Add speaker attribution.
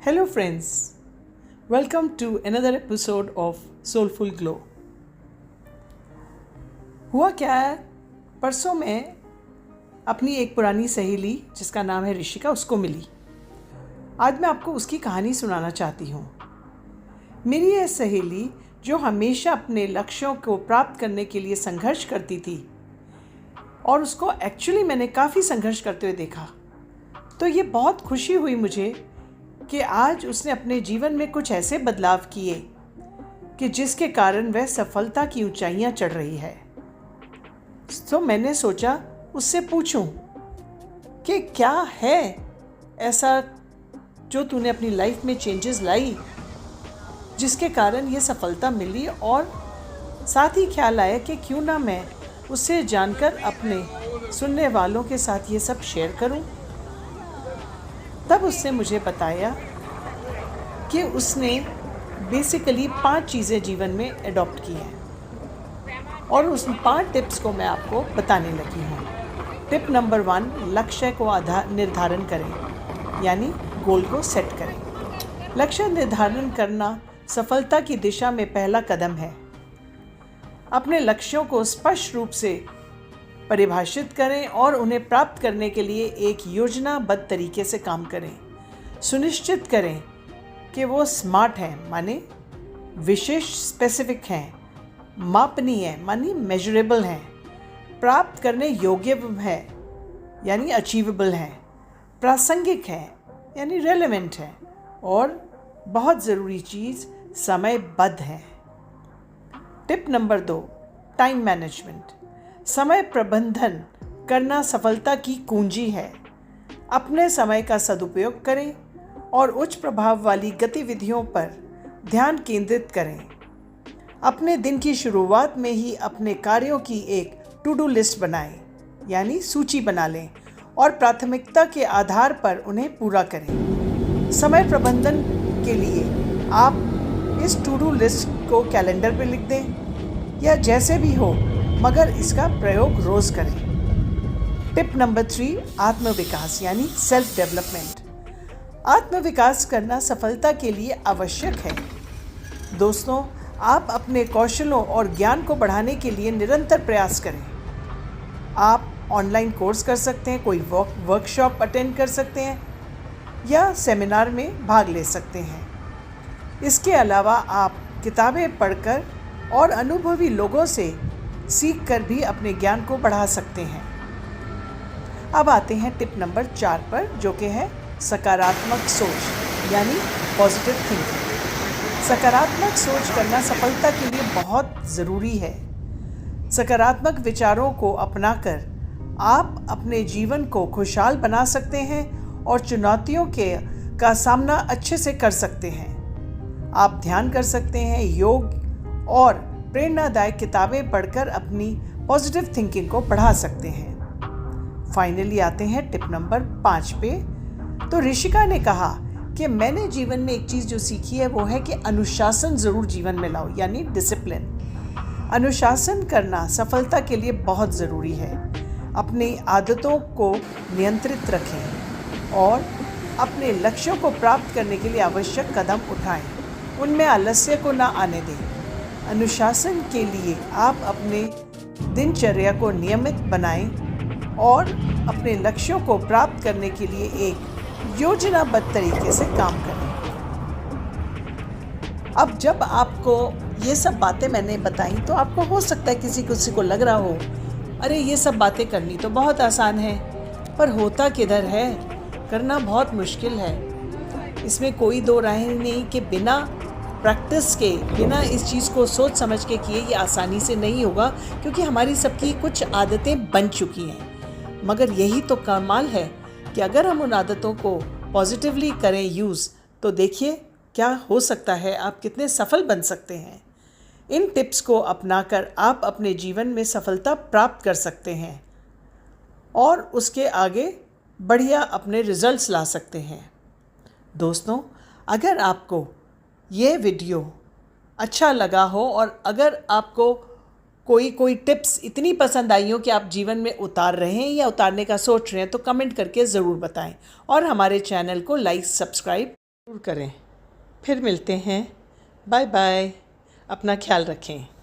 Speaker 1: Hello friends, welcome to another episode of Soulful Glow. हुआ क्या है, परसों मैं अपनी एक पुरानी सहेली जिसका नाम है ऋषिका उसको मिली। आज मैं आपको उसकी कहानी सुनाना चाहती हूँ। मेरी यह सहेली जो हमेशा अपने लक्ष्यों को प्राप्त करने के लिए संघर्ष करती थी और उसको एक्चुअली मैंने काफ़ी संघर्ष करते हुए देखा, तो ये बहुत खुशी हुई मुझे कि आज उसने अपने जीवन में कुछ ऐसे बदलाव किए कि जिसके कारण वह सफलता की ऊंचाइयां चढ़ रही है। तो मैंने सोचा उससे पूछूं कि क्या है ऐसा जो तूने अपनी लाइफ में चेंजेस लाई जिसके कारण ये सफलता मिली, और साथ ही ख्याल आया कि क्यों ना मैं उससे जानकर अपने सुनने वालों के साथ ये सब शेयर करूं। तब उसने मुझे बताया कि उसने बेसिकली 5 चीज़ें जीवन में एडॉप्ट की हैं और उस 5 टिप्स को मैं आपको बताने लगी हूँ। टिप नंबर 1, लक्ष्य को निर्धारण करें, यानी गोल को सेट करें। लक्ष्य निर्धारण करना सफलता की दिशा में पहला कदम है। अपने लक्ष्यों को स्पष्ट रूप से परिभाषित करें और उन्हें प्राप्त करने के लिए एक योजनाबद्ध तरीके से काम करें। सुनिश्चित करें कि वो स्मार्ट हैं, माने विशेष स्पेसिफिक हैं, मापनीय मानी मेजरेबल हैं, प्राप्त करने योग्य है यानी अचीवेबल हैं, प्रासंगिक हैं यानी रेलेवेंट हैं, और बहुत ज़रूरी चीज़ समयबद्ध है। Tip number 2, time management. समय प्रबंधन करना सफलता की कुंजी है। अपने समय का सदुपयोग करें और उच्च प्रभाव वाली गतिविधियों पर ध्यान केंद्रित करें। अपने दिन की शुरुआत में ही अपने कार्यों की एक टू डू लिस्ट बनाएं, यानी सूची बना लें और प्राथमिकता के आधार पर उन्हें पूरा करें। समय प्रबंधन के लिए आप इस टू डू लिस्ट को कैलेंडर पर लिख दें या जैसे भी हो, मगर इसका प्रयोग रोज करें। टिप नंबर 3, आत्मविकास यानी सेल्फ डेवलपमेंट। आत्मविकास करना सफलता के लिए आवश्यक है। दोस्तों, आप अपने कौशलों और ज्ञान को बढ़ाने के लिए निरंतर प्रयास करें। आप ऑनलाइन कोर्स कर सकते हैं, कोई वर्कशॉप अटेंड कर सकते हैं या सेमिनार में भाग ले सकते हैं। इसके अलावा आप किताबें पढ़कर और अनुभवी लोगों से सीख कर भी अपने ज्ञान को बढ़ा सकते हैं। अब आते हैं टिप नंबर 4 पर, जो कि है सकारात्मक सोच यानी पॉजिटिव थिंकिंग। सकारात्मक सोच करना सफलता के लिए बहुत ज़रूरी है। सकारात्मक विचारों को अपनाकर आप अपने जीवन को खुशहाल बना सकते हैं और चुनौतियों का सामना अच्छे से कर सकते हैं। आप ध्यान कर सकते हैं, योग और प्रेरणादायक किताबें पढ़कर अपनी पॉजिटिव थिंकिंग को बढ़ा सकते हैं। फाइनली आते हैं टिप नंबर 5 पे। तो ऋषिका ने कहा कि मैंने जीवन में एक चीज़ जो सीखी है वो है कि अनुशासन ज़रूर जीवन में लाओ, यानी डिसिप्लिन। अनुशासन करना सफलता के लिए बहुत ज़रूरी है। अपनी आदतों को नियंत्रित रखें और अपने लक्ष्यों को प्राप्त करने के लिए आवश्यक कदम उठाएं। उनमें आलस्य को ना आने दें। अनुशासन के लिए आप अपने दिनचर्या को नियमित बनाएं और अपने लक्ष्यों को प्राप्त करने के लिए एक योजनाबद्ध तरीके से काम करें। अब जब आपको ये सब बातें मैंने बताई तो आपको हो सकता है किसी को लग रहा हो, अरे ये सब बातें करनी तो बहुत आसान है, पर होता किधर है, करना बहुत मुश्किल है। इसमें कोई दो राय नहीं कि बिना प्रैक्टिस के, बिना इस चीज़ को सोच समझ के किए ये आसानी से नहीं होगा, क्योंकि हमारी सबकी कुछ आदतें बन चुकी हैं। मगर यही तो कमाल है कि अगर हम उन आदतों को पॉजिटिवली करें यूज़, तो देखिए क्या हो सकता है, आप कितने सफल बन सकते हैं। इन टिप्स को अपनाकर आप अपने जीवन में सफलता प्राप्त कर सकते हैं और उसके आगे बढ़िया अपने रिजल्ट्स ला सकते हैं। दोस्तों, अगर आपको ये वीडियो अच्छा लगा हो और अगर आपको कोई टिप्स इतनी पसंद आई हो कि आप जीवन में उतार रहे हैं या उतारने का सोच रहे हैं, तो कमेंट करके ज़रूर बताएं और हमारे चैनल को लाइक, सब्सक्राइब जरूर करें। फिर मिलते हैं। Bye bye. अपना ख्याल रखें।